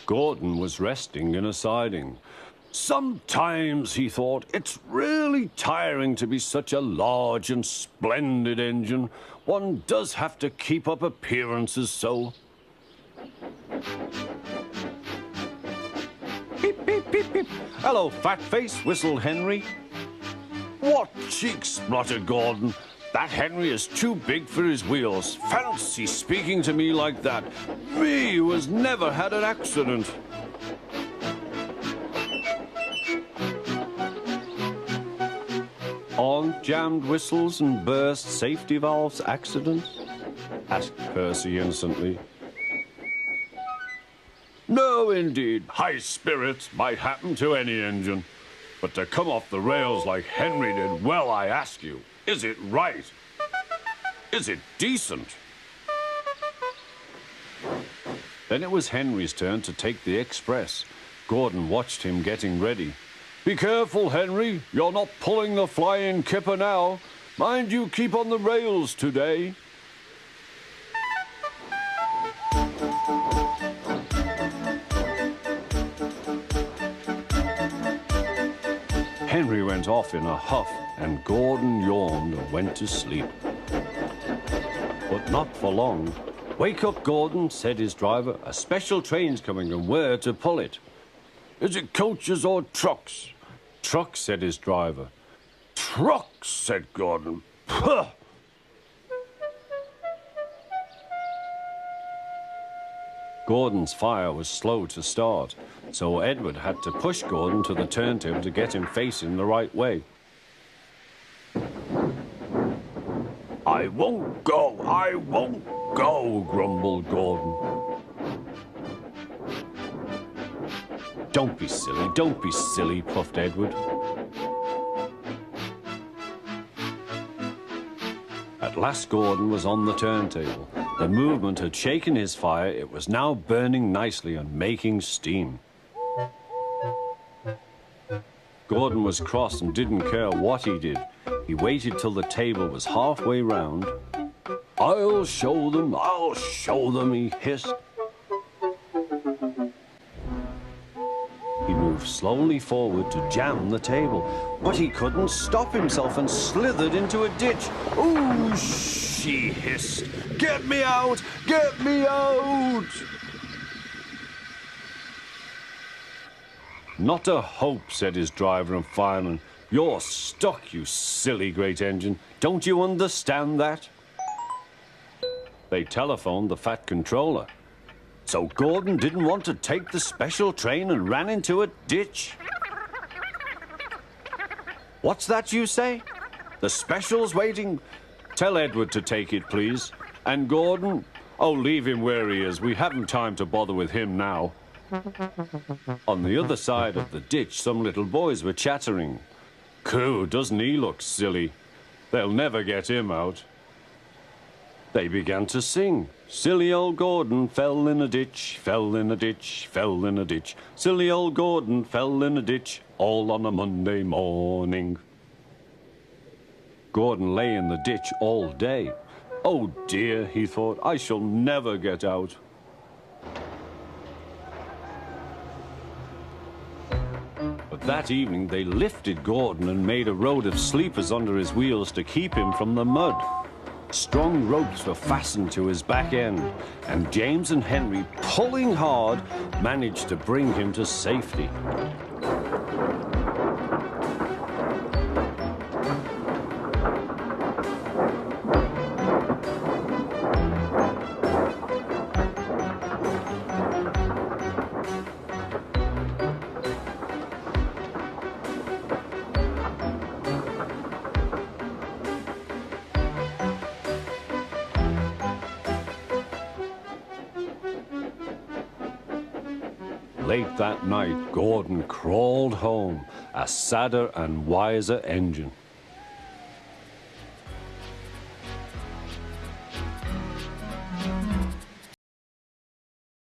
Gordon was resting in a siding. Sometimes, he thought, it's really tiring to be such a large and splendid engine. One does have to keep up appearances so. Beep, beep, beep, beep. Hello, fat face, whistled Henry. What cheeks, spluttered Gordon. That Henry is too big for his wheels. Fancy speaking to me like that. Me, who has never had an accident. Aren't jammed whistles and burst safety valves accidents? Asked Percy innocently. No, indeed. High spirits might happen to any engine. But to come off the rails like Henry did, well, I ask you, is it right? Is it decent? Then it was Henry's turn to take the express. Gordon watched him getting ready. Be careful, Henry. You're not pulling the flying kipper now. Mind you keep on the rails today. Henry went off in a huff, and Gordon yawned and went to sleep. But not for long. Wake up, Gordon, said his driver. A special train's coming, and we're to pull it. Is it coaches or trucks? Trucks, said his driver. Trucks, said Gordon. Puh! Gordon's fire was slow to start, so Edward had to push Gordon to the turntable to get him facing the right way. I won't go, grumbled Gordon. Don't be silly, puffed Edward. At last Gordon was on the turntable. The movement had shaken his fire. It was now burning nicely and making steam. Gordon was cross and didn't care what he did. He waited till the table was halfway round. I'll show them, he hissed. He moved slowly forward to jam the table, but he couldn't stop himself and slithered into a ditch. Ooh, she hissed. Get me out! Get me out! Not a hope, said his driver and fireman. You're stuck, you silly great engine. Don't you understand that? They telephoned the Fat Controller. So Gordon didn't want to take the special train and ran into a ditch. What's that you say? The special's waiting? Tell Edward to take it, please. And Gordon? Oh, leave him where he is. We haven't time to bother with him now. On the other side of the ditch, some little boys were chattering. Coo, doesn't he look silly? They'll never get him out. They began to sing. Silly old Gordon fell in a ditch, fell in a ditch, fell in a ditch. Silly old Gordon fell in a ditch, all on a Monday morning. Gordon lay in the ditch all day. Oh dear, he thought, I shall never get out. But that evening they lifted Gordon and made a road of sleepers under his wheels to keep him from the mud. Strong ropes were fastened to his back end, and James and Henry, pulling hard, managed to bring him to safety. Late that night, Gordon crawled home, a sadder and wiser engine.